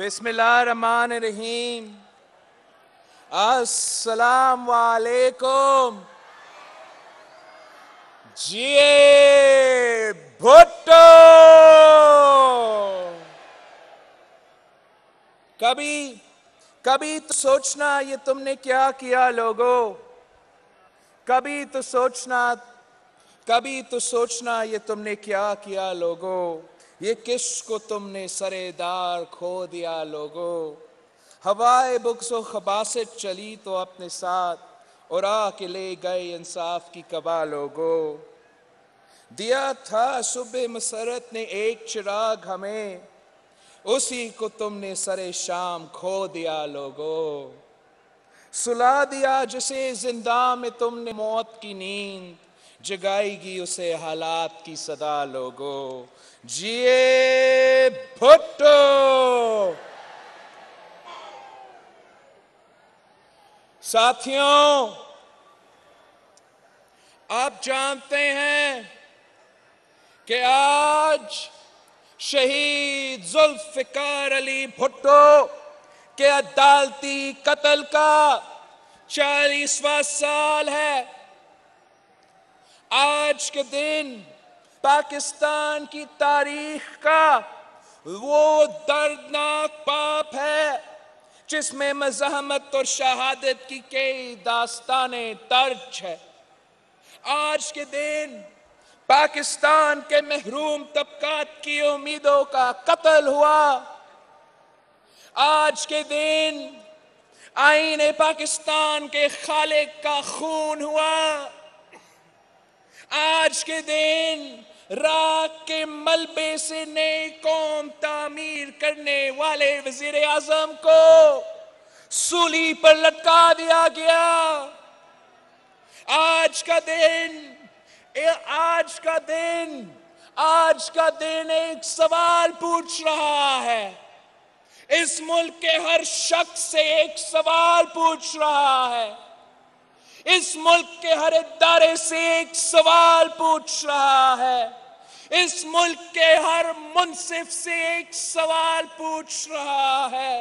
बिस्मिल्लाहिर्रहमानिर्रहीम। अस्सलाम वालेकुम। जिए भुट्टो। कभी कभी तो सोचना ये तुमने क्या किया लोगों। कभी तो सोचना ये तुमने क्या किया लोगों। ये किसको तुमने सरेदार खो दिया लोगों। हवाए बुग़्ज़ो खबासित चली तो अपने साथ उड़ा के ले गए इंसाफ की कबा लोगों। दिया था सुबह मसरत ने एक चिराग हमें, उसी को तुमने सरे शाम खो दिया लोगों। सुला दिया जिसे जिंदा में तुमने मौत की नींद, जगाएगी उसे हालात की सदा लोगों। जिए भुट्टो। साथियों, आप जानते हैं कि आज शहीद जुल्फ़िकार अली भुट्टो के अदालती कत्ल का 40वां साल है। आज के दिन पाकिस्तान की तारीख का वो दर्दनाक पाप है जिसमें मज़ाहमत और शहादत की कई दास्तानें दर्ज है। आज के दिन पाकिस्तान के महरूम तबकात की उम्मीदों का कत्ल हुआ। आज के दिन आईने पाकिस्तान के खालिक का खून हुआ। आज के दिन राख के मलबे से नई कौम तामीर करने वाले वजीर आजम को सूली पर लटका दिया गया। आज का दिन एक सवाल पूछ रहा है। इस मुल्क के हर शख्स से एक सवाल पूछ रहा है। इस मुल्क के हर इदारे से एक सवाल पूछ रहा है। इस मुल्क के हर मुंसिफ से एक सवाल पूछ रहा है।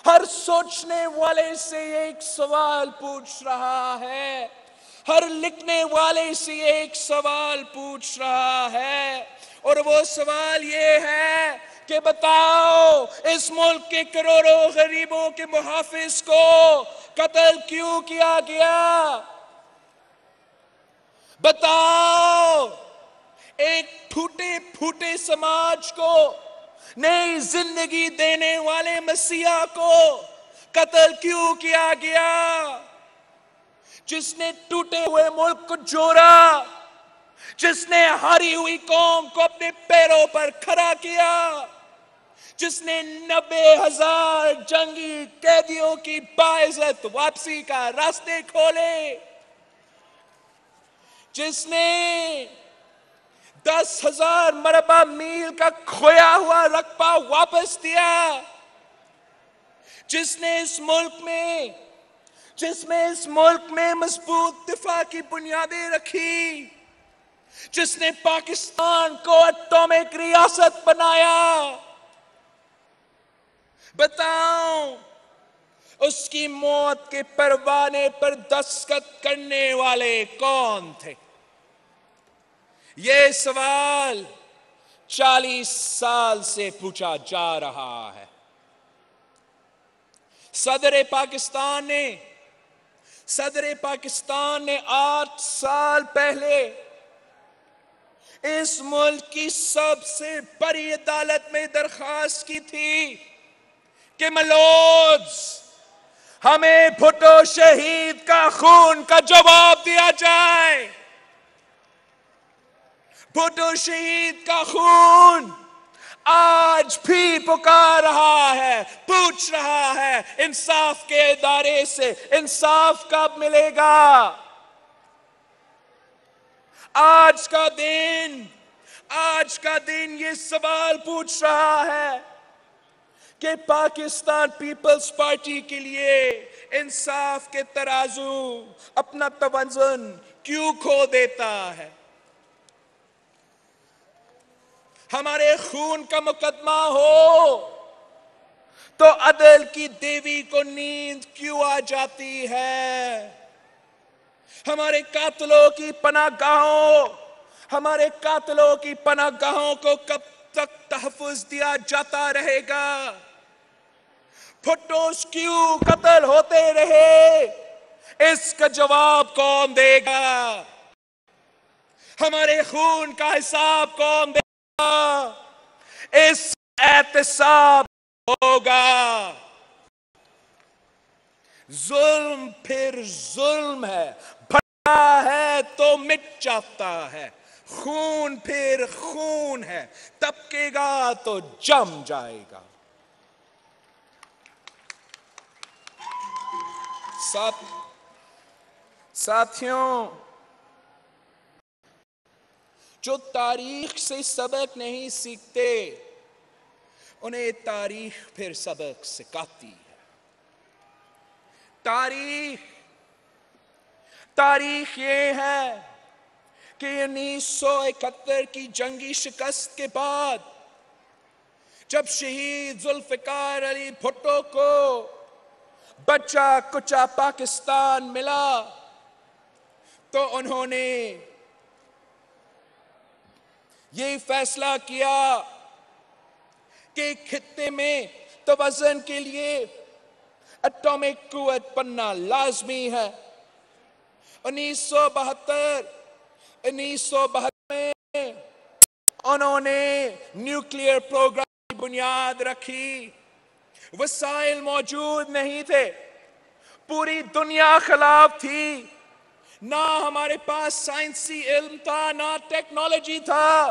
हर सोचने वाले से एक सवाल पूछ रहा है। हर लिखने वाले से एक सवाल पूछ रहा है। और वो सवाल ये है कि बताओ, इस मुल्क के करोड़ों गरीबों के मुहाफिज को कत्ल क्यों किया गया। बताओ, एक टूटे फूटे समाज को नई जिंदगी देने वाले मसीहा को कत्ल क्यों किया गया। जिसने टूटे हुए मुल्क को जोड़ा, जिसने हारी हुई कौम को अपने पैरों पर खड़ा किया, जिसने 90,000 जंगी कैदियों की बाइज्जत वापसी का रास्ते खोले, जिसने 10,000 मरबा मील का खोया हुआ रकबा वापस दिया, जिसने इस मुल्क में मजबूत दिफा की बुनियादें रखी, जिसने पाकिस्तान को एटॉमिक रियासत बनाया। बताओ, उसकी मौत के परवाने पर दस्तखत करने वाले कौन थे। ये सवाल 40 साल से पूछा जा रहा है। सदर पाकिस्तान ने 8 साल पहले इस मुल्क की सबसे बड़ी अदालत में दरखास्त की थी कि मलूज़, हमें भुट्टो शहीद का खून का जवाब दिया जाए। भुट्टो शहीद का खून आज भी पुकार रहा है, पूछ रहा है इंसाफ के इदारे से, इंसाफ कब मिलेगा। आज का दिन ये सवाल पूछ रहा है कि पाकिस्तान पीपल्स पार्टी के लिए इंसाफ के तराजू अपना तवज़ुन क्यों खो देता है। हमारे खून का मुकदमा हो तो अदल की देवी को नींद क्यों आ जाती है? हमारे कातलों की पनाहगाहों को कब तक तहफ़्फ़ुज़ दिया जाता रहेगा? भुट्टो क्यों कत्ल होते रहे, इसका जवाब कौन देगा? हमारे खून का हिसाब कौन देगा? इस एहतिसाब होगा। जुल्म फिर जुल्म है, भटका है तो मिट जाता है। खून फिर खून है, तपकेगा तो जम जाएगा। साथियों, जो तारीख से सबक नहीं सीखते, उन्हें तारीख फिर सबक सिखाती है। तारीख ये है कि 1971 की जंगी शिकस्त के बाद जब शहीद जुल्फिकार अली भुट्टो को बचा कुचा पाकिस्तान मिला, तो उन्होंने ये फैसला किया कि खित्ते में तवज़ुन के लिए एटॉमिक कुव्वत बनना लाजमी है। 1972 में उन्होंने न्यूक्लियर प्रोग्राम की बुनियाद रखी। वसाइल मौजूद नहीं थे, पूरी दुनिया खिलाफ थी। ना हमारे पास साइंसी इल्म था, ना टेक्नोलॉजी था,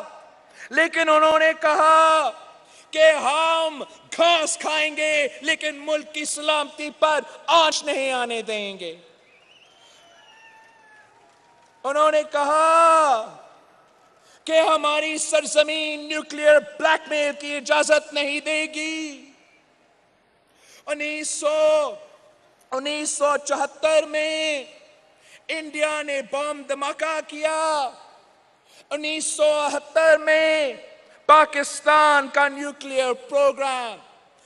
लेकिन उन्होंने कहा कि हम घास खाएंगे लेकिन मुल्क की सलामती पर आंच नहीं आने देंगे। उन्होंने कहा कि हमारी सरजमीन न्यूक्लियर ब्लैकमेल की इजाजत नहीं देगी। 1974 में इंडिया ने बम धमाका किया। 1978 में पाकिस्तान का न्यूक्लियर प्रोग्राम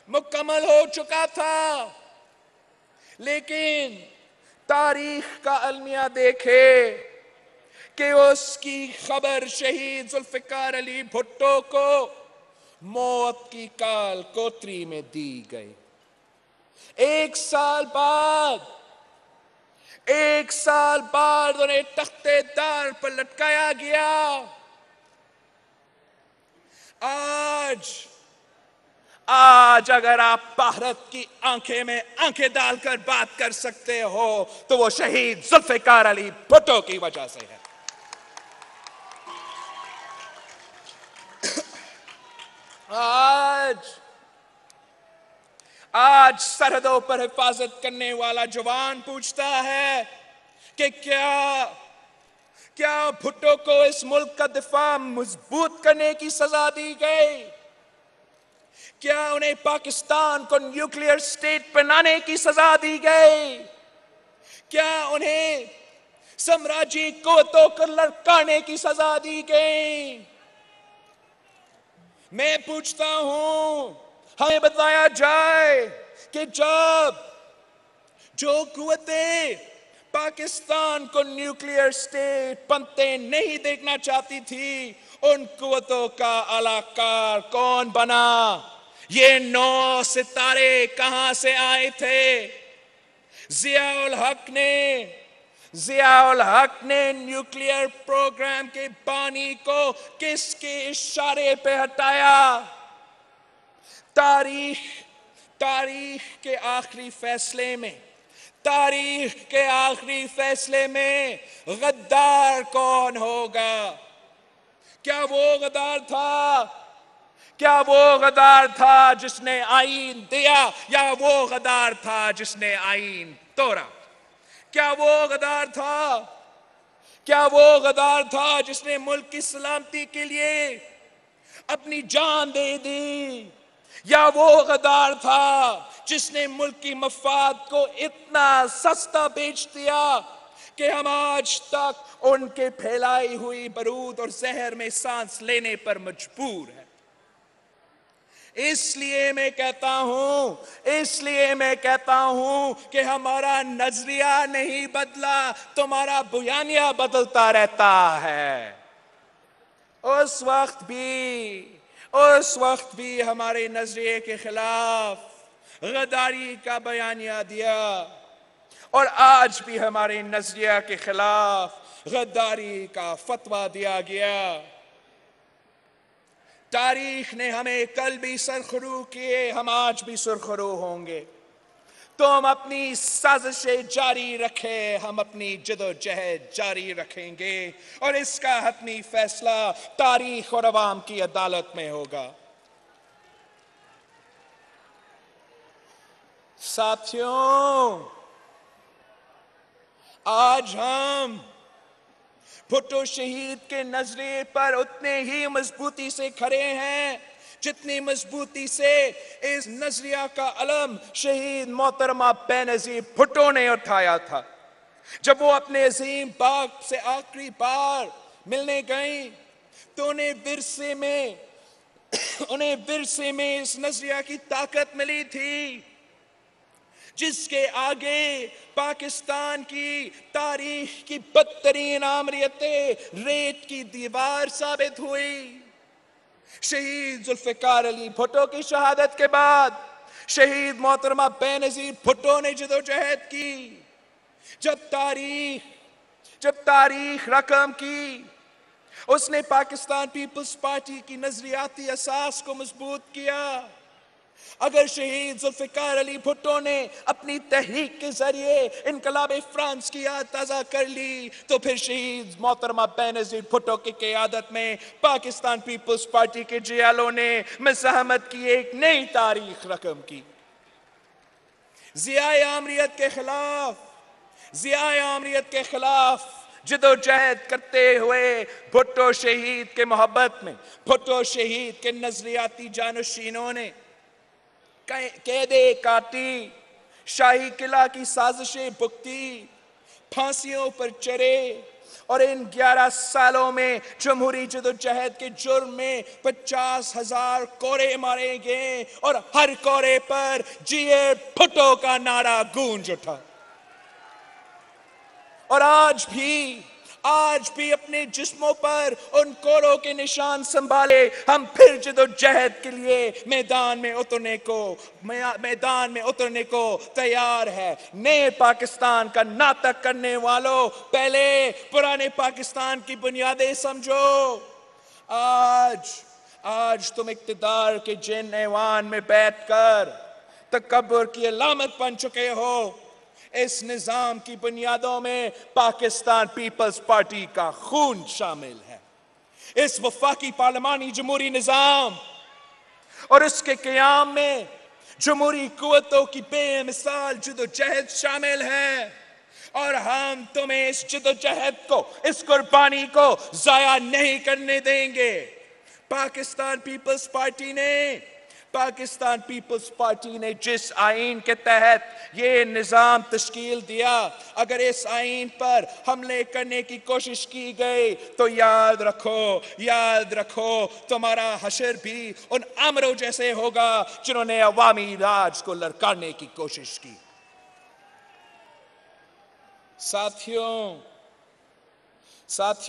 मुकम्मल हो चुका था, लेकिन तारीख का अलमिया देखे कि उसकी खबर शहीद जुल्फिकार अली भुट्टो को मौत की काल कोतरी में दी गई। एक साल बाद उन्हें तख्तेदार पर लटकाया गया। आज अगर आप भारत की आंखें में आंखें डालकर बात कर सकते हो, तो वो शहीद जुल्फिकार अली भुट्टो की वजह से है। आज सरहदों पर हिफाजत करने वाला जवान पूछता है कि क्या भुट्टो को इस मुल्क का दिफा मजबूत करने की सजा दी गई? क्या उन्हें पाकिस्तान को न्यूक्लियर स्टेट बनाने की सजा दी गई? क्या उन्हें साम्राज्य कुव्वतों को लड़काने की सजा दी गई? मैं पूछता हूं, हमें बताया जाए कि जब जो कुव्वतें पाकिस्तान को न्यूक्लियर स्टेट बनते नहीं देखना चाहती थी, उन कुव्वतों का अलाकार कौन बना? ये 9 सितारे कहां से आए थे? जियाउल हक ने के प्रोग्राम के बानी को किसके इशारे पे हटाया? तारीख के आखिरी फैसले में गद्दार कौन होगा? क्या वो गद्दार था जिसने आईन दिया, या वो गद्दार था जिसने आईन तोड़ा? क्या वो गद्दार था जिसने मुल्क की सलामती के लिए अपनी जान दे दी? या वो गद्दार था जिसने मुल्क की मफाद को इतना सस्ता बेच दिया कि हम आज तक उनके फैलाई हुई बरूद और जहर में सांस लेने पर मजबूर हैं? इसलिए मैं कहता हूं कि हमारा नजरिया नहीं बदला, तुम्हारा बयानिया बदलता रहता है। उस वक्त भी हमारे नजरिए के खिलाफ गद्दारी का बयानिया दिया, और आज भी हमारे नजरिया के खिलाफ गद्दारी का फतवा दिया गया। तारीख ने हमें कल भी सरखरू किए, हम आज भी सरखरू होंगे। तो हम अपनी साजिशें जारी रखें, हम अपनी जदोजहद जारी रखेंगे, और इसका हतमी फैसला तारीख और अवाम की अदालत में होगा। साथियों, आज हम भुट्टो शहीद के नजरिए पर उतने ही मजबूती से खड़े हैं जितनी मजबूती से इस नजरिया का अलम शहीद मोहतरमा बेनजीर भुट्टो ने उठाया था। जब वो अपने अजीम बाप से आखिरी बार मिलने गई तो उन्हें विरसे में इस नजरिया की ताकत मिली थी, जिसके आगे पाकिस्तान की तारीख की बदतरीन आमरियतें रेत की दीवार साबित हुई। शहीद जुल्फिकार अली भुट्टो की शहादत के बाद शहीद मोहतरमा बेनजीर भुट्टो ने जदोजहद की। जब तारीख रकम की, उसने पाकिस्तान पीपल्स पार्टी की नजरियाती असास को मजबूत किया। अगर शहीद जुल्फिकार अली भुट्टो ने अपनी तहरीक के जरिए इनकलाब फ्रांस की याद ताज़ा कर ली, तो फिर शहीद मोहतरमा बेनजीर भुट्टो की क़यादत में पाकिस्तान पीपल्स पार्टी के जियालों ने मज़ाहमत की एक नई तारीख रकम की। ज़ियाए आमरियत के खिलाफ जदोजहद करते हुए भुट्टो शहीद के मोहब्बत में भुट्टो शहीद के नजरियाती जानशीनों ने कैदे काटी, शाही किला की साजिशें भुगती, फांसियों पर चढ़े, और इन 11 सालों में जमहूरी जदोजहद के जुर्म में 50,000 कोरे मारे गए, और हर कोरे पर जिए भुट्टो का नारा गूंज उठा। और आज भी अपने जिस्मों पर उन कोरों के निशान संभाले हम फिर जदोजहद के लिए मैदान में उतरने को तैयार है। नए पाकिस्तान का नाटक करने वालों, पहले पुराने पाकिस्तान की बुनियादें समझो। आज तुम इक्तिदार के जिन ऐवान में बैठकर तकब्बुर की अलामत बन चुके हो। इस निजाम की बुनियादों में पाकिस्तान पीपल्स पार्टी का खून शामिल है। इस वफाकी पार्लिमानी जमहूरी निजाम और इसके क़याम में जमहूरी कुव्वतों की बेमिसाल जदोजहद शामिल है, और हम तुम्हें इस जदोजहद को, इस कुर्बानी को जाया नहीं करने देंगे। पाकिस्तान पीपल्स पार्टी ने जिस आईन के तहत ये निज़ाम तश्कील दिया, अगर इस आईन पर हमले करने की कोशिश की गई तो याद रखो तुम्हारा हशर भी उन आमरों जैसे होगा जिन्होंने अवामी राज को लड़काने की कोशिश की। साथियों,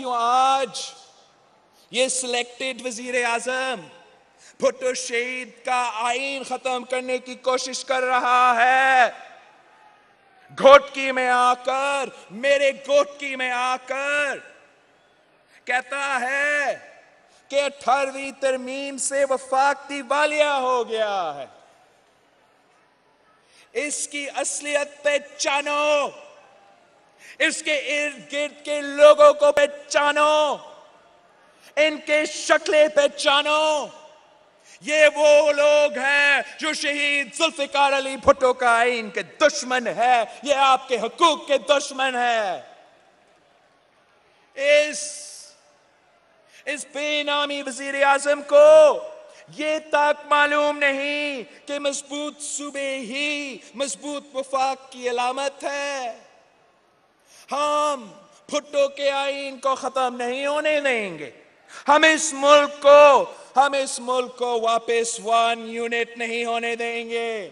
आज ये सिलेक्टेड वजीर आजम भुट्टो शहीद का आईन खत्म करने की कोशिश कर रहा है। मेरे घोटकी में आकर कहता है कि 18वीं तरमीम से वफाक दिवालिया हो गया है। इसकी असलियत पहचानो, इसके इर्द गिर्द के लोगों को पहचानो, इनके शक्लें पहचानो। ये वो लोग हैं जो शहीद जुल्फिकार अली भुट्टो का आईन के दुश्मन है, ये आपके हकूक के दुश्मन है। इस बेनामी वजीर आजम को ये तक मालूम नहीं कि मजबूत सूबे ही मजबूत वफाक की अलामत है। हम भुट्टो के आईन को खत्म नहीं होने देंगे, हम इस मुल्क को वापस 1 यूनिट नहीं होने देंगे।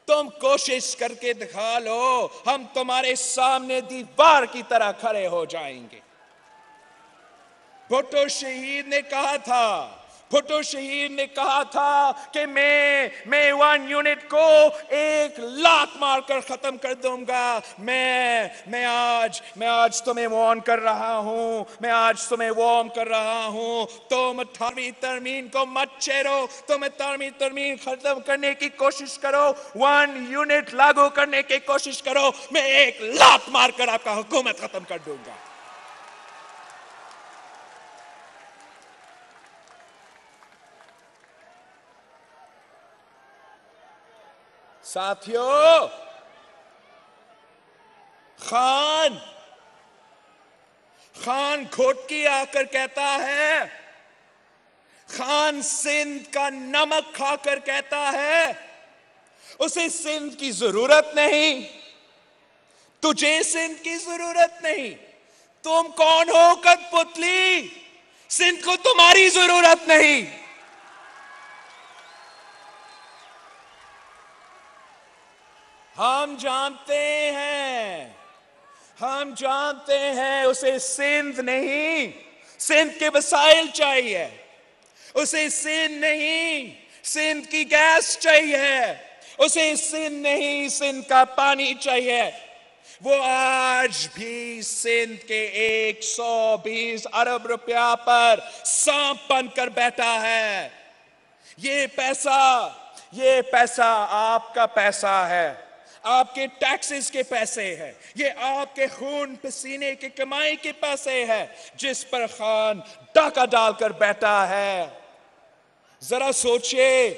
तुम कोशिश करके दिखा लो, हम तुम्हारे सामने दीवार की तरह खड़े हो जाएंगे। भुट्टो शहीद ने कहा था कि मैं 1 यूनिट को 1 लाख मारकर खत्म कर दूंगा। मैं आज तुम्हें वार्न कर रहा हूं, तुम 18वीं तरमीम को मत छेड़ो, तुम 18वीं तरमीम खत्म करने की कोशिश करो, 1 यूनिट लागू करने की कोशिश करो, मैं 1 लाख मारकर आपका हुकूमत खत्म कर दूंगा। साथियों, खान घोटकी आकर कहता है, खान सिंध का नमक खाकर कहता है, उसे सिंध की जरूरत नहीं, तुझे सिंध की जरूरत नहीं। तुम कौन हो कठपुतली? सिंध को तुम्हारी जरूरत नहीं। हम जानते हैं उसे सिंध नहीं, सिंध के वसाइल चाहिए। उसे सिंध नहीं, सिंध की गैस चाहिए। उसे सिंध नहीं, सिंध का पानी चाहिए। वो आज भी सिंध के 120 अरब रुपया पर सांप बनकर बैठा है। ये पैसा आपका पैसा है, आपके टैक्सेस के पैसे हैं, ये आपके खून पसीने की कमाई के पैसे हैं, जिस पर खान डाका डालकर बैठा है। जरा सोचिए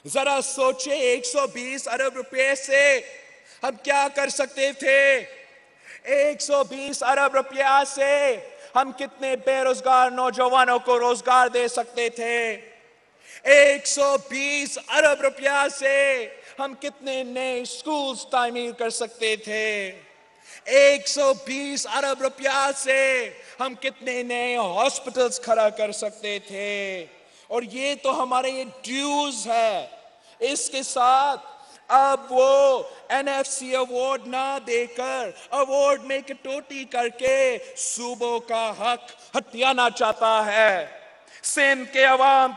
120 अरब रुपए से हम क्या कर सकते थे? 120 अरब रुपया से हम कितने बेरोजगार नौजवानों को रोजगार दे सकते थे? 120 अरब रुपया से हम कितने नए स्कूल्स तामीर कर सकते थे? 120 अरब रुपया से हम कितने नए हॉस्पिटल्स खड़ा कर सकते थे? और ये तो हमारे ये ड्यूज है। इसके साथ अब वो NFC अवार्ड ना देकर अवार्ड में कटौती करके सूबों का हक हथियाना चाहता है। सिंध के अवाम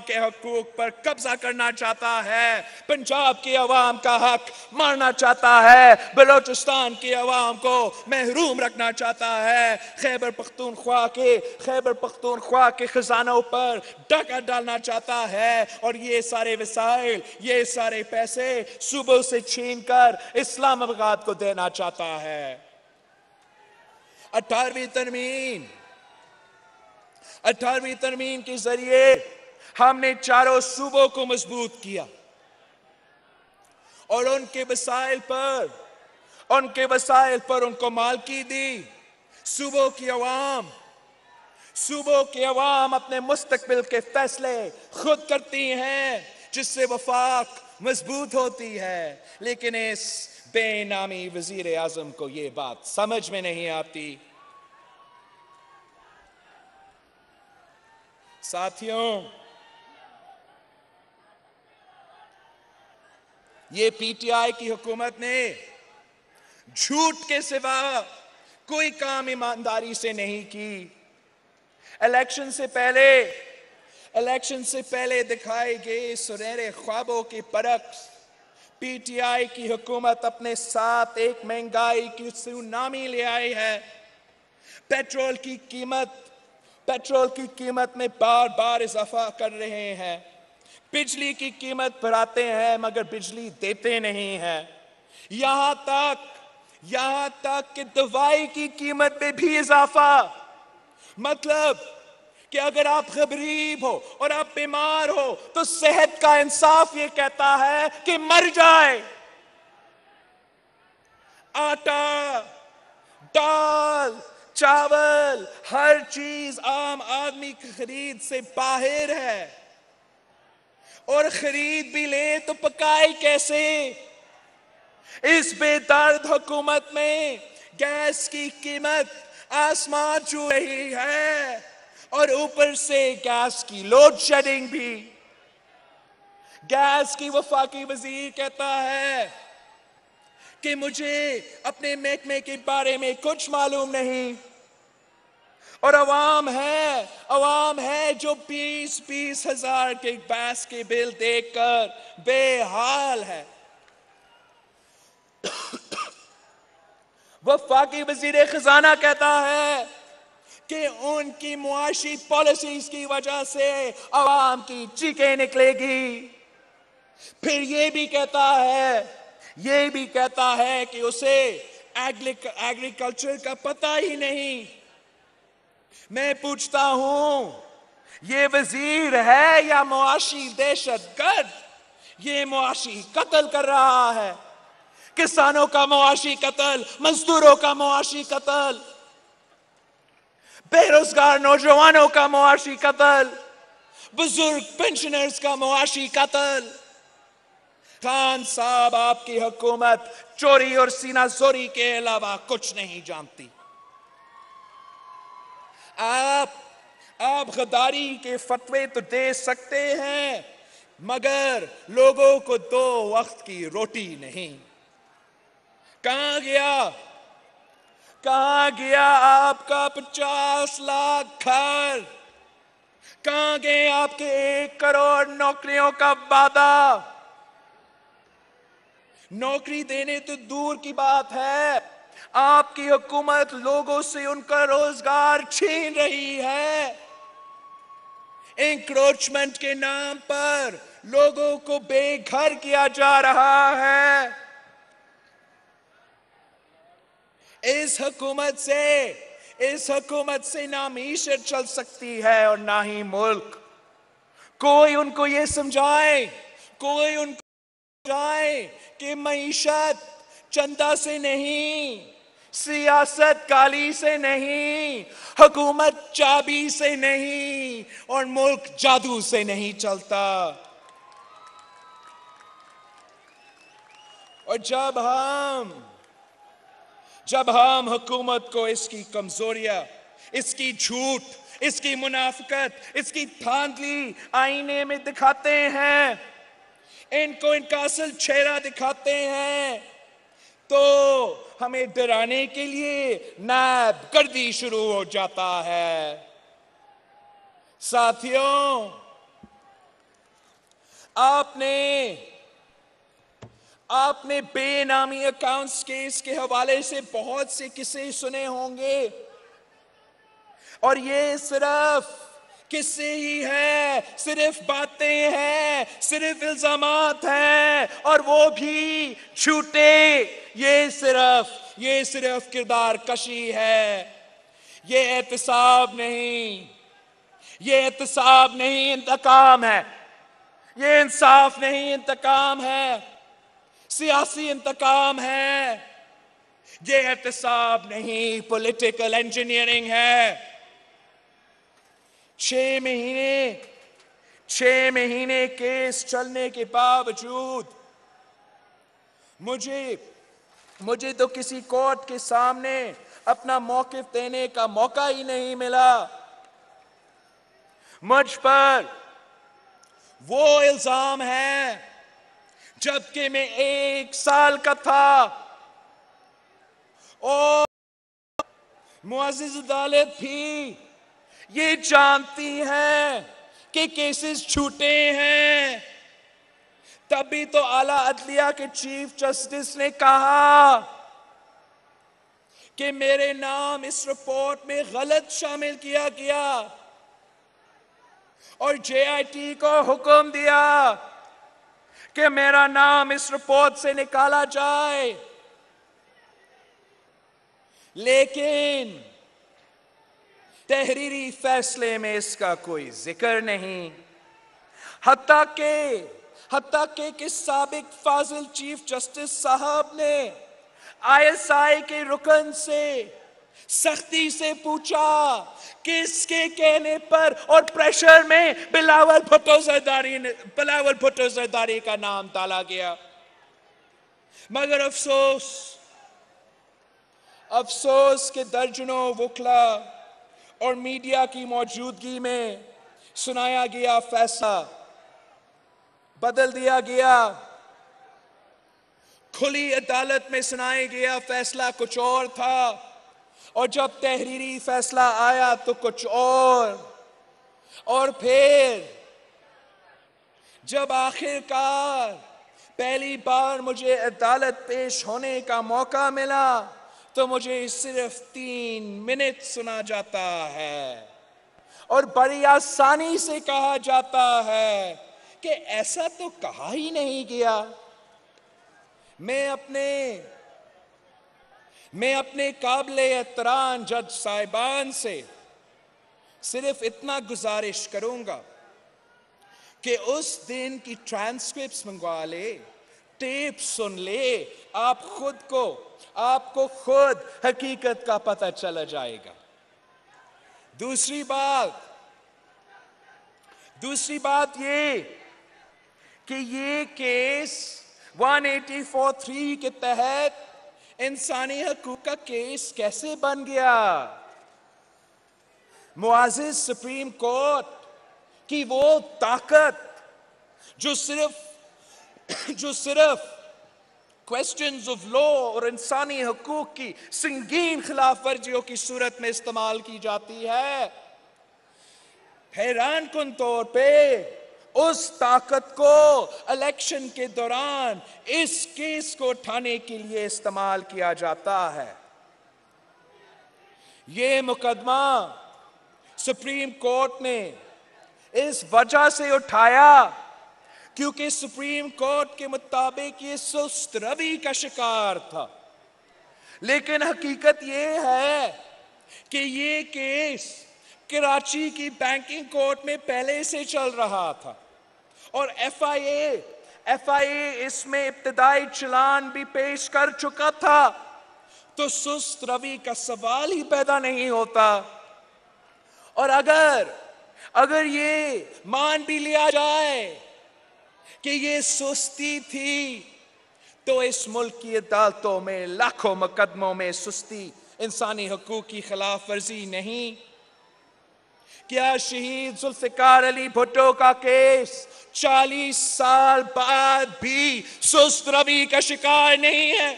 के हकूक पर कब्जा करना चाहता है। पंजाब के अवाम का हक मारना चाहता है। बलोचिस्तान के अवाम को महरूम रखना चाहता है। खैबर पख्तूनख्वा के खजानों पर डाका डालना चाहता है। और ये सारे वसाइल, ये सारे पैसे सूबों से छीनकर इस्लामाबाद को देना चाहता है। 18वीं तरमीम के जरिए हमने चारों सूबों को मजबूत किया और उनके वसाइल पर उनको मालकी दी। सूबों की अवाम अपने मुस्तकबिल के फैसले खुद करती हैं, जिससे वफाक मजबूत होती है। लेकिन इस बेनामी वजीर आजम को ये बात समझ में नहीं आती। साथियों, ये PTI की हुकूमत ने झूठ के सिवा कोई काम ईमानदारी से नहीं की। इलेक्शन से पहले दिखाए गए सुनहरे ख्वाबों की बरक्स PTI की हुकूमत अपने साथ एक महंगाई की सुनामी ले आई है। पेट्रोल की कीमत में बार बार इजाफा कर रहे हैं। बिजली की कीमत बढ़ाते हैं मगर बिजली देते नहीं हैं। यहां तक कि दवाई की मत में भी इजाफा। मतलब कि अगर आप गरीब हो और आप बीमार हो तो सेहत का इंसाफ ये कहता है कि मर जाए। आटा, दाल, चावल, हर चीज आम आदमी की खरीद से बाहर है। और खरीद भी ले तो पकाए कैसे? इस बेदर्द हुकूमत में गैस की कीमत आसमान छू रही है और ऊपर से गैस की लोड शेडिंग भी। गैस की वफाकी वजीर कहता है कि मुझे अपने महकमे के बारे में कुछ मालूम नहीं, और अवाम है जो 20-20 हजार के गैस के बिल देखकर बेहाल है। वफाकी वजीर खजाना कहता है कि उनकी मुआशी पॉलिसीज की वजह से अवाम की चीखें निकलेगी। फिर ये भी कहता है कि उसे एग्रीकल्चर का पता ही नहीं। मैं पूछता हूं, ये वजीर है या मुआशी दहशतगर्द? ये मुआशी कत्ल कर रहा है, किसानों का मुआशी कत्ल, मजदूरों का मुआशी कत्ल, बेरोजगार नौजवानों का मुआशी कत्ल, बुजुर्ग पेंशनर्स का मुआशी कत्ल। खान साहब, आपकी हुकूमत चोरी और सीना जोरी के अलावा कुछ नहीं जानती। आप गद्दारी के फतवे तो दे सकते हैं, मगर लोगों को 2 वक्त की रोटी नहीं। कहां गया आपका 50 लाख घर? कहां गए आपके 1 करोड़ नौकरियों का वादा? नौकरी देने तो दूर की बात है, आपकी हुकूमत लोगों से उनका रोजगार छीन रही है। एंक्रोचमेंट के नाम पर लोगों को बेघर किया जा रहा है। इस हुकूमत से ना मीशत चल सकती है और ना ही मुल्क। कोई उनको ये समझाए कि मईशत चंदा से नहीं, सियासत काली से नहीं, हुकूमत चाबी से नहीं और मुल्क जादू से नहीं चलता। और जब हम हुकूमत को इसकी कमजोरियां, इसकी झूठ, इसकी मुनाफिकत, इसकी धांधली आईने में दिखाते हैं, इनको इनका असल चेहरा दिखाते हैं, तो हमें डराने के लिए नाब गर्दी शुरू हो जाता है। साथियों, आपने बेनामी अकाउंट्स केस के हवाले से बहुत से किस्से सुने होंगे, और ये सिर्फ किस्से ही है, सिर्फ बातें हैं, सिर्फ इल्जामात हैं, और वो भी झूठे। ये सिर्फ किरदार कशी है। ये एहतिसाब नहीं इंतकाम है। ये इंसाफ नहीं इंतकाम है, सियासी इंतकाम है। ये एहतिसाब नहीं, पॉलिटिकल इंजीनियरिंग है। 6 महीने केस चलने के बावजूद मुझे तो किसी कोर्ट के सामने अपना मौकिफ देने का मौका ही नहीं मिला। मुझ पर वो इल्जाम है जबकि मैं 1 साल का था, और मुअज़्ज़िज़ अदालत भी ये जानती हैं कि केसेस झूठे हैं। तभी तो आला अदलिया के चीफ जस्टिस ने कहा कि मेरे नाम इस रिपोर्ट में गलत शामिल किया गया, और JIT को हुक्म दिया कि मेरा नाम इस रिपोर्ट से निकाला जाए। लेकिन तहरीरी फैसले में इसका कोई जिक्र नहीं। हत्ता के साबिक फाजिल चीफ जस्टिस साहब ने ISI के रुकन से सख्ती से पूछा, किसके कहने पर और प्रेशर में बिलावल भुट्टो जरदारी का नाम डाला गया। मगर अफसोस, अफसोस के दर्जनों वकला और मीडिया की मौजूदगी में सुनाया गया फैसला बदल दिया गया। खुली अदालत में सुनाया गया फैसला कुछ और था और जब तहरीरी फैसला आया तो कुछ और फिर जब आखिरकार पहली बार मुझे अदालत पेश होने का मौका मिला तो मुझे सिर्फ 3 मिनट सुना जाता है और बड़ी आसानी से कहा जाता है कि ऐसा तो कहा ही नहीं गया। मैं अपने काबिले एहतराम जज साहिबान से सिर्फ इतना गुजारिश करूंगा कि उस दिन की ट्रांसक्रिप्ट्स मंगवा ले, टेप सुन ले, आपको खुद हकीकत का पता चला जाएगा। दूसरी बात ये कि ये केस 184(3) के तहत इंसानी हकूक का केस कैसे बन गया। मुआजिज सुप्रीम कोर्ट की वो ताकत जो सिर्फ क्वेश्चंस ऑफ लॉ और इंसानी हकूक की संगीन खिलाफ वर्जियों की सूरत में इस्तेमाल की जाती है, हैरान कुन तौर पे उस ताकत को इलेक्शन के दौरान इस केस को उठाने के लिए इस्तेमाल किया जाता है। ये मुकदमा सुप्रीम कोर्ट ने इस वजह से उठाया क्योंकि सुप्रीम कोर्ट के मुताबिक ये सुस्त रवि का शिकार था। लेकिन हकीकत ये है कि ये केस कराची की बैंकिंग कोर्ट में पहले से चल रहा था और एफआईए इसमें इब्तिदाई चालान भी पेश कर चुका था, तो सुस्त रवि का सवाल ही पैदा नहीं होता। और अगर ये मान भी लिया जाए कि ये सुस्ती थी, तो इस मुल्क की अदालतों में लाखों मुकदमों में सुस्ती इंसानी हकूक की खिलाफ वर्जी नहीं। क्या शहीद जुल्फिकार अली भुट्टो का केस 40 साल बाद भी सुस्त रवि का शिकार नहीं है?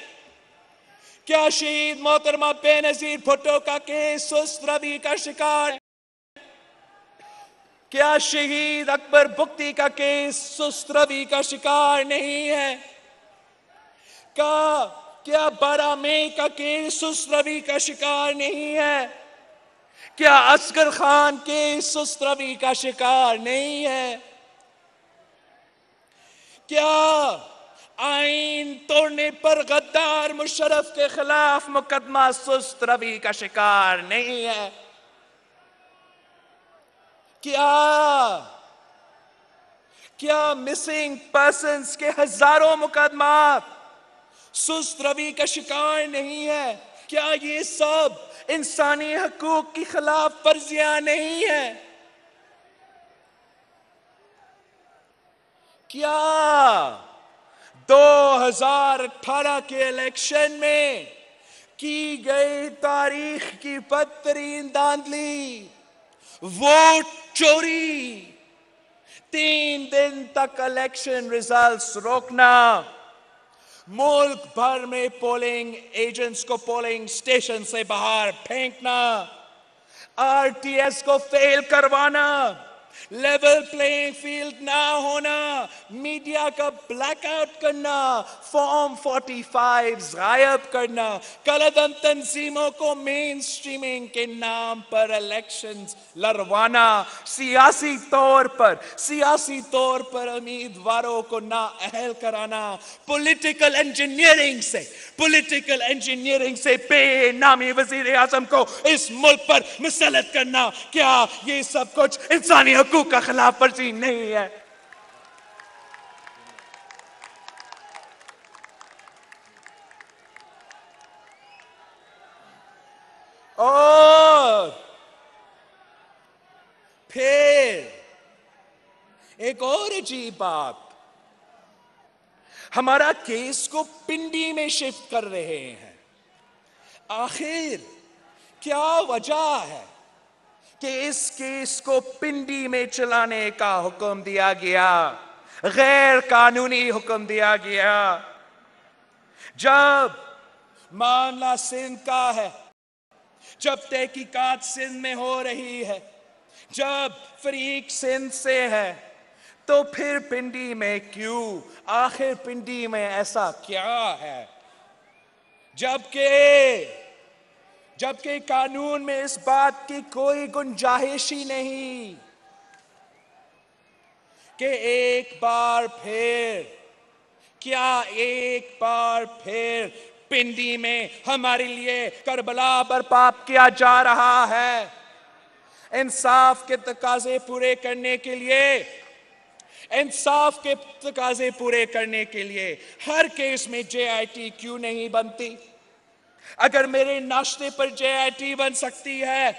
क्या शहीद मोहतरमा बेनजीर भुट्टो का केस सुस्त रवि का शिकार है? क्या शहीद अकबर बुख्ती का केस सुस्त रवि का शिकार नहीं है? क्या 12 मई का केस सुस्त रवि का शिकार नहीं है? क्या असगर खान केस सुस्त रवि का शिकार नहीं है? क्या आईन तोड़ने पर गद्दार मुशर्रफ के खिलाफ मुकदमा सुस्त रवि का शिकार नहीं है? क्या मिसिंग पर्सन्स के हजारों मुकदमा सुस्त रवि का शिकार नहीं है? क्या ये सब इंसानी हकूक की खिलाफ वर्जियां नहीं है? क्या 2018 के इलेक्शन में की गई तारीख की बदतरीन धांधली, वोट चोरी, 3 दिन तक इलेक्शन रिजल्ट्स रोकना, मुल्क भर में पोलिंग एजेंट्स को पोलिंग स्टेशन से बाहर फेंकना, आरटीएस को फेल करवाना, लेवल प्लेइंग फील्ड ना होना, मीडिया का ब्लैकआउट करना, फॉर्म 45 गायब करना, कलअदम तंजीमों को मेन स्ट्रीमिंग के नाम पर इलेक्शंस लड़वाना, सियासी तौर पर उम्मीदवारों को नाअहल कराना, पॉलिटिकल इंजीनियरिंग से बेनामी वजीर आजम को इस मुल्क पर मुसल्लत करना, क्या ये सब कुछ इंसानी हकूक का खिलाफ वर्जी नहीं है? और फिर एक और अजीब बात, हमारा केस को पिंडी में शिफ्ट कर रहे हैं। आखिर क्या वजह है कि इस केस को पिंडी में चलाने का हुक्म दिया गया, गैर कानूनी हुक्म दिया गया? जब मामला सिंध का है, जब तहकीकात सिंध में हो रही है, जब फरीक सिंध से है, तो फिर पिंडी में क्यों? आखिर पिंडी में ऐसा क्या है? जबकि कानून में इस बात की कोई गुंजाइश ही नहीं कि एक बार फिर पिंडी में हमारे लिए करबला बर्पा किया जा रहा है। इंसाफ के तकाजे पूरे करने के लिए हर केस में JIT क्यों नहीं बनती? अगर मेरे नाश्ते पर JIT बन सकती है,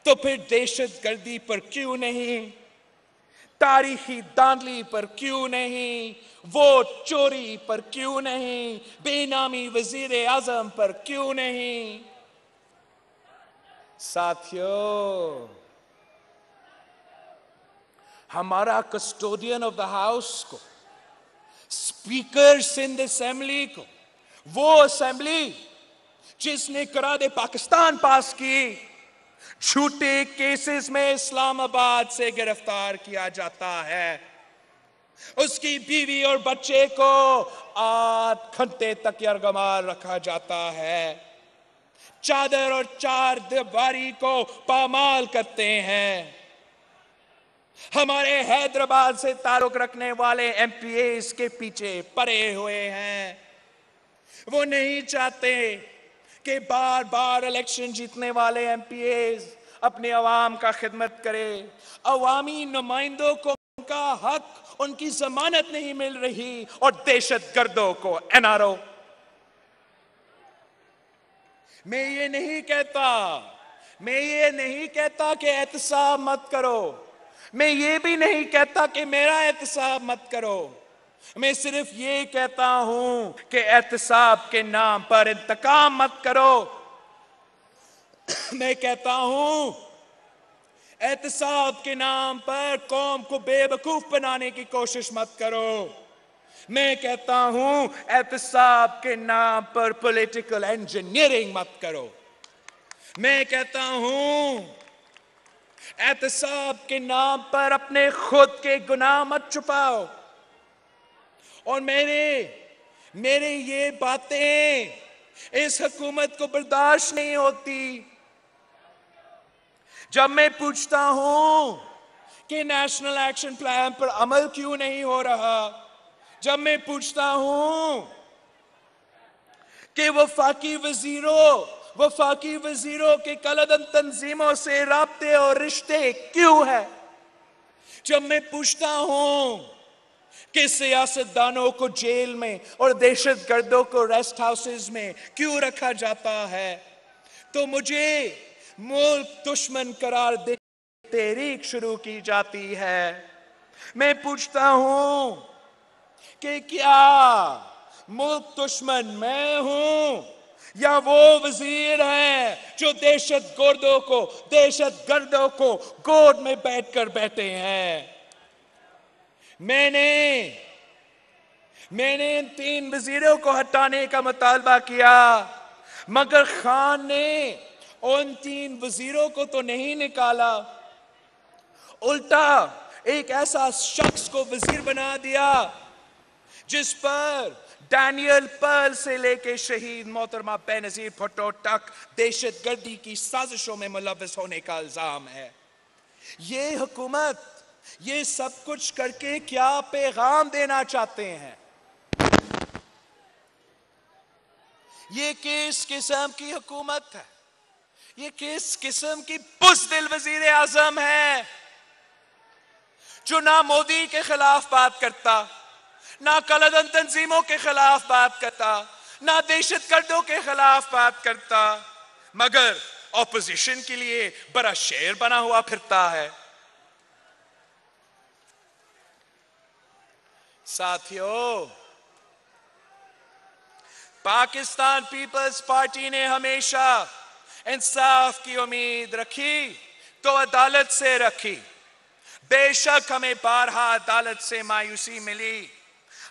तो फिर दहशतगर्दी पर क्यों नहीं? तारीखी धांधली पर क्यों नहीं? वोट चोरी पर क्यों नहीं? बेनामी वजीर आजम पर क्यों नहीं? साथियों, हमारा कस्टोडियन ऑफ द हाउस को, स्पीकर सिंध असेंबली को, वो असेंबली जिसने करार पाकिस्तान पास की, झूठे केसेस में इस्लामाबाद से गिरफ्तार किया जाता है। उसकी बीवी और बच्चे को 8 घंटे तक यरगमार रखा जाता है। चादर और चार दीवारी को पामाल करते हैं। हमारे हैदराबाद से ताल्लुक रखने वाले MPAs के पीछे पड़े हुए हैं। वो नहीं चाहते कि बार बार इलेक्शन जीतने वाले MPAs अपने अवाम का खिदमत करें। अवामी नुमाइंदों को उनका हक, उनकी जमानत नहीं मिल रही, और दहशतगर्दों को NRO। मैं ये नहीं कहता कि एहतसाब मत करो। मैं ये भी नहीं कहता कि मेरा एहतसाब मत करो। मैं सिर्फ ये कहता हूं कि एहतसाब के नाम पर इंतकाम मत करो। मैं कहता हूं एहतसाब के नाम पर कौम को बेवकूफ बनाने की कोशिश मत करो। मैं कहता हूं एहतसाब के नाम पर पॉलिटिकल इंजीनियरिंग मत करो। मैं कहता हूं एहतसाब के नाम पर अपने खुद के गुनाह मत छुपाओ। और मेरे ये बातें इस हुकूमत को बर्दाश्त नहीं होती। जब मैं पूछता हूं कि नेशनल एक्शन प्लान पर अमल क्यों नहीं हो रहा, जब मैं पूछता हूं कि वफाकी वजीरों के कलदम तंजीमों से राब्ते और रिश्ते क्यों है, जब मैं पूछता हूं कि सियासतदानों को जेल में और दहशतगर्दों को रेस्ट हाउसेस में क्यों रखा जाता है, तो मुझे मुल्क दुश्मन करार दे तहरीक शुरू की जाती है। मैं पूछता हूं कि क्या मुल्क दुश्मन मैं हूं या वो वजीर हैं जो दहशतगर्दों को गोद में बैठकर बैठे हैं। मैंने इन 3 वजीरों को हटाने का मुतालबा किया, मगर खान ने उन 3 वजीरों को तो नहीं निकाला, उल्टा एक ऐसा शख्स को वजीर बना दिया जिस पर डैनियल पर्ल से लेके शहीद मोहतरमा बेनजीर भुट्टो तक दहशतगर्दी की साजिशों में मुलव्वस होने का इल्जाम है। ये हुकूमत ये सब कुछ करके क्या पैगाम देना चाहते हैं? ये किस किस्म की हुकूमत है? ये किस किस्म की बुज़दिल वजीर आजम है जो ना मोदी के खिलाफ बात करता, ना कलदम तंजीमों के खिलाफ बात करता, ना दहशतगर्दों के खिलाफ बात करता, मगर ऑपोजिशन के लिए बड़ा शेर बना हुआ फिरता है। साथियों, पाकिस्तान पीपल्स पार्टी ने हमेशा इंसाफ की उम्मीद रखी तो अदालत से रखी। बेशक हमें बारहा अदालत से मायूसी मिली।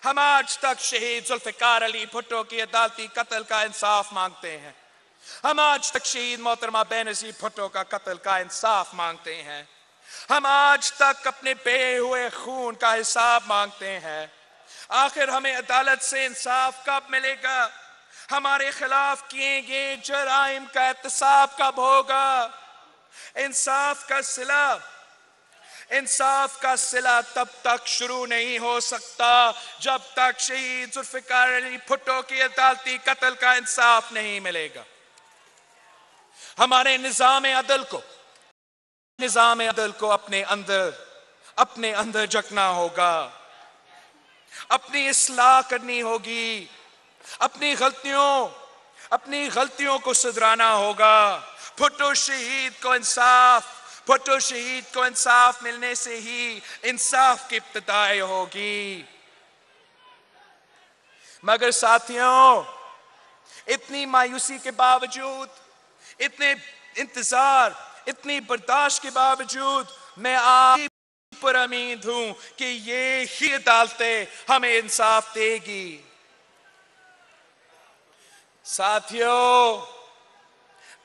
हम आज तक शहीद जुल्फिकार अली भुट्टो की अदालती कत्ल का इंसाफ मांगते हैं। हम आज तक शहीद मोहतरमा बेनजीर भुट्टो का कत्ल का इंसाफ मांगते हैं। हम आज तक अपने बहे हुए खून का हिसाब मांगते हैं। आखिर हमें अदालत से इंसाफ कब मिलेगा? हमारे खिलाफ किए गए जराइम का एहतसाब कब होगा? इंसाफ का सिला तब तक शुरू नहीं हो सकता जब तक शहीद जुल्फिकार अली भुट्टो की अदालती कत्ल का इंसाफ नहीं मिलेगा। हमारे निजाम अदल को अपने अंदर झकना होगा, अपनी इस्लाह करनी होगी, अपनी गलतियों को सुधराना होगा। भुट्टो शहीद को इंसाफ मिलने से ही इंसाफ की इब्तिदाई होगी। मगर साथियों, इतनी मायूसी के बावजूद, इतने इंतजार, इतनी बर्दाश्त के बावजूद मैं आप पर उम्मीद हूं कि ये ही अदालतें हमें इंसाफ देगी। साथियों,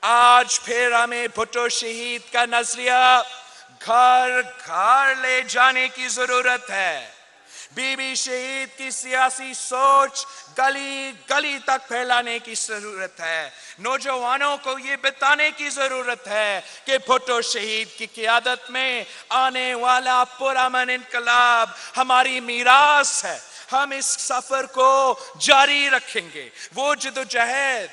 आज फिर हमें भुट्टो शहीद का नजरिया घर घर ले जाने की जरूरत है। बीबी शहीद की सियासी सोच गली गली तक फैलाने की जरूरत है। नौजवानों को ये बताने की जरूरत है कि भुट्टो शहीद की क़ियादत में आने वाला पुरअमन इनकलाब हमारी मीरास है। हम इस सफर को जारी रखेंगे। वो जिदोजहद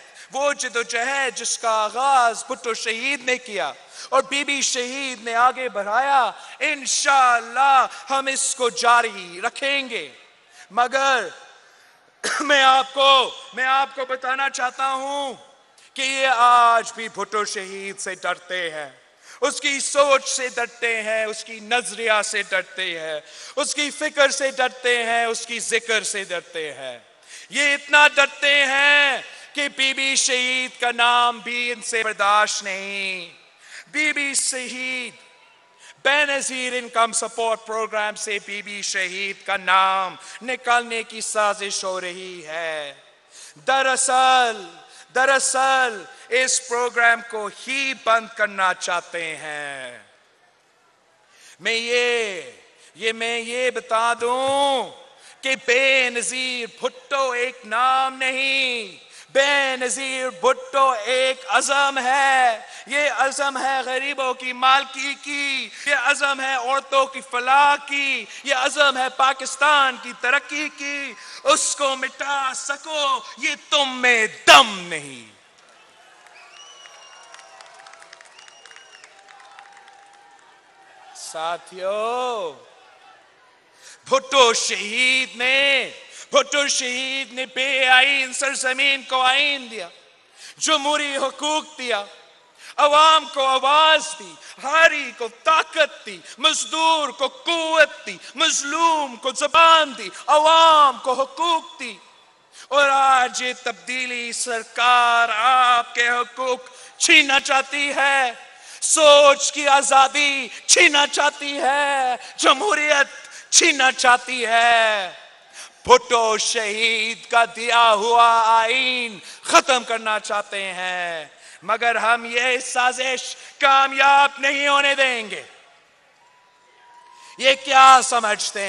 जिसका आगाज भुट्टो शहीद ने किया और बीबी शहीद ने आगे बढ़ाया, इंशाअल्लाह हम इसको जारी रखेंगे। मगर मैं आपको बताना चाहता हूं कि ये आज भी भुट्टो शहीद से डरते हैं, उसकी सोच से डरते हैं, उसकी नजरिया से डरते हैं, उसकी फिक्र से डरते हैं, उसकी जिक्र से डरते हैं। ये इतना डरते हैं कि बीबी शहीद का नाम भी इनसे बर्दाश्त नहीं। बीबी शहीद बेनजीर इनकम सपोर्ट प्रोग्राम से बीबी शहीद का नाम निकालने की साजिश हो रही है। दरअसल इस प्रोग्राम को ही बंद करना चाहते हैं। मैं ये बता दूं कि बेनजीर भुट्टो एक नाम नहीं, बेनजीर भुट्टो एक अज़म है। ये अज़म है गरीबों की मालकी की, ये अज़म है औरतों की फलाह की, ये अज़म है पाकिस्तान की तरक्की की। उसको मिटा सको ये तुम में दम नहीं। साथियों, भुट्टो शहीद ने बेआईन सरजमीन को आईन दिया, जमहूरी हुकूक दिया, अवाम को आवाज दी, हारी को ताकत दी, मजदूर को कुव्वत दी, मजलूम को ज़बान दी, अवाम को हुकूक दी। और आज ये तब्दीली सरकार आपके हुकूक छीनना चाहती है, सोच की आजादी छीनना चाहती है, जमहूरियत छीनना चाहती है। भुट्टो शहीद का दिया हुआ आईन खत्म करना चाहते हैं, मगर हम ये साजिश कामयाब नहीं होने देंगे। ये क्या समझते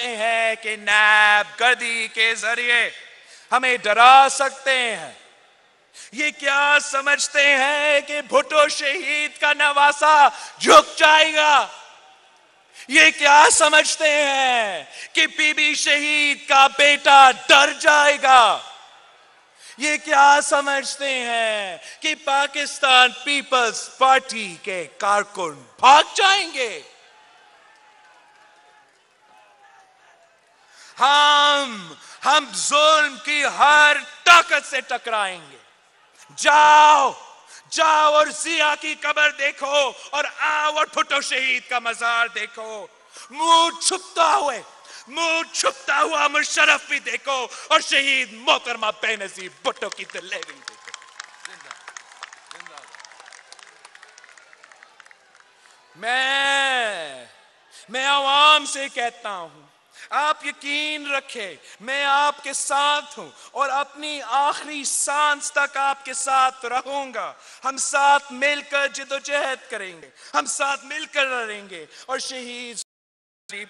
हैं कि नैब गर्दी के जरिए हमें डरा सकते हैं? ये क्या समझते हैं कि भुट्टो शहीद का नवासा झुक जाएगा? ये क्या समझते हैं कि बीबी शहीद का बेटा डर जाएगा? ये क्या समझते हैं कि पाकिस्तान पीपल्स पार्टी के कारकुन भाग जाएंगे? हम जुल्म की हर ताकत से टकराएंगे। जाओ और जिया की कब्र देखो और आओ और भुट्टो शहीद का मजार देखो। मुंह छुपता हुए मुंह छुपता हुआ मुशर्रफ भी देखो और शहीद मोहतरमा बेनजीर भुट्टो की दिलेरी देखो। मैं आवाम से कहता हूं, आप यकीन रखें मैं आपके साथ हूं और अपनी आखिरी सांस तक आपके साथ रहूंगा। हम साथ मिलकर जिद्दोजहद करेंगे, हम साथ मिलकर लड़ेंगे और शहीद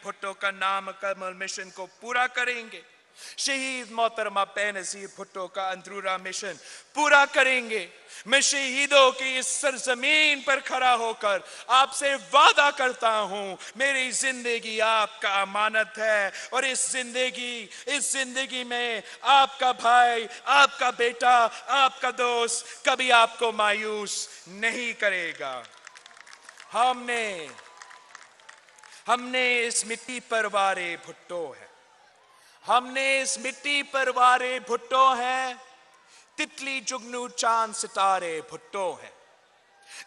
भुट्टो का नाम कमल मिशन को पूरा करेंगे। शहीद मोहतरमा बेनजीर भुट्टो का अंदरूरा मिशन पूरा करेंगे। मैं शहीदों की इस सरजमीन पर खड़ा होकर आपसे वादा करता हूं, मेरी जिंदगी आपका अमानत है और इस जिंदगी में आपका भाई, आपका बेटा, आपका दोस्त कभी आपको मायूस नहीं करेगा। हमने इस मिट्टी पर वारे भुट्टो है, हमने इस मिट्टी पर वारे भुट्टो हैं, तितली जुगनू चांद सितारे भुट्टो है।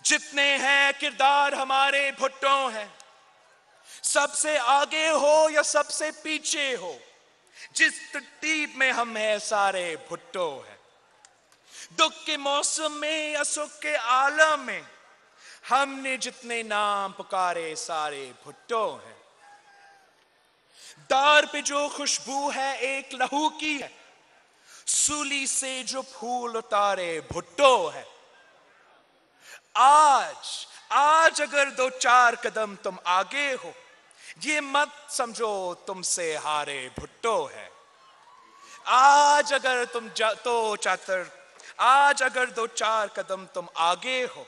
जितने हैं किरदार हमारे भुट्टो हैं, सबसे आगे हो या सबसे पीछे हो, जिस तरतीब में हम हैं सारे भुट्टो है। दुख के मौसम में या सुख के आलम में हमने जितने नाम पुकारे सारे भुट्टो हैं। दार पे जो खुशबू है एक लहू की है, सूली से जो फूल उतारे भुट्टो है। आज अगर 2-4 कदम तुम आगे हो, ये मत समझो तुमसे हारे भुट्टो है। आज अगर 2-4 कदम तुम आगे हो,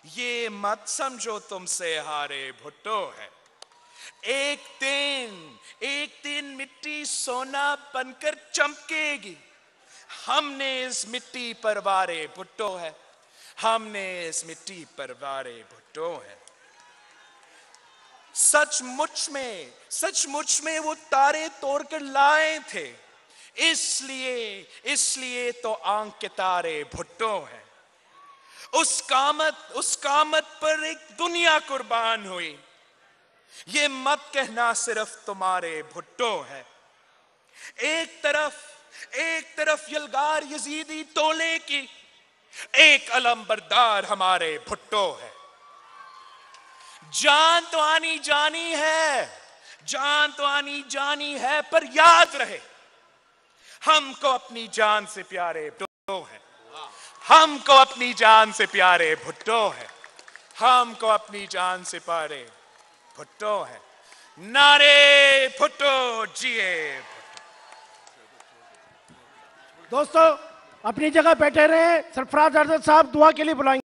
ये मत समझो तुमसे हारे भुट्टो है। एक दिन मिट्टी सोना बनकर चमकेगी। हमने इस मिट्टी पर वारे भुट्टो है, हमने इस मिट्टी पर वारे भुट्टो है। सचमुच में वो तारे तोड़कर लाए थे, इसलिए तो आंख के तारे भुट्टो है। उस कामत पर एक दुनिया कुर्बान हुई, ये मत कहना सिर्फ तुम्हारे भुट्टो है। एक तरफ यलगार यजीदी टोले की, एक अलमबरदार हमारे भुट्टो है। जान तो आनी जानी है, पर याद रहे हमको अपनी जान से प्यारे भुट्टो है, हमको अपनी जान से प्यारे भुट्टो है, हमको अपनी जान से प्यारे भुट्टो है। नारे भुट्टो जिए। दोस्तों अपनी जगह बैठे रहे। सरफराज अहमद साहब दुआ के लिए बुलाएंगे।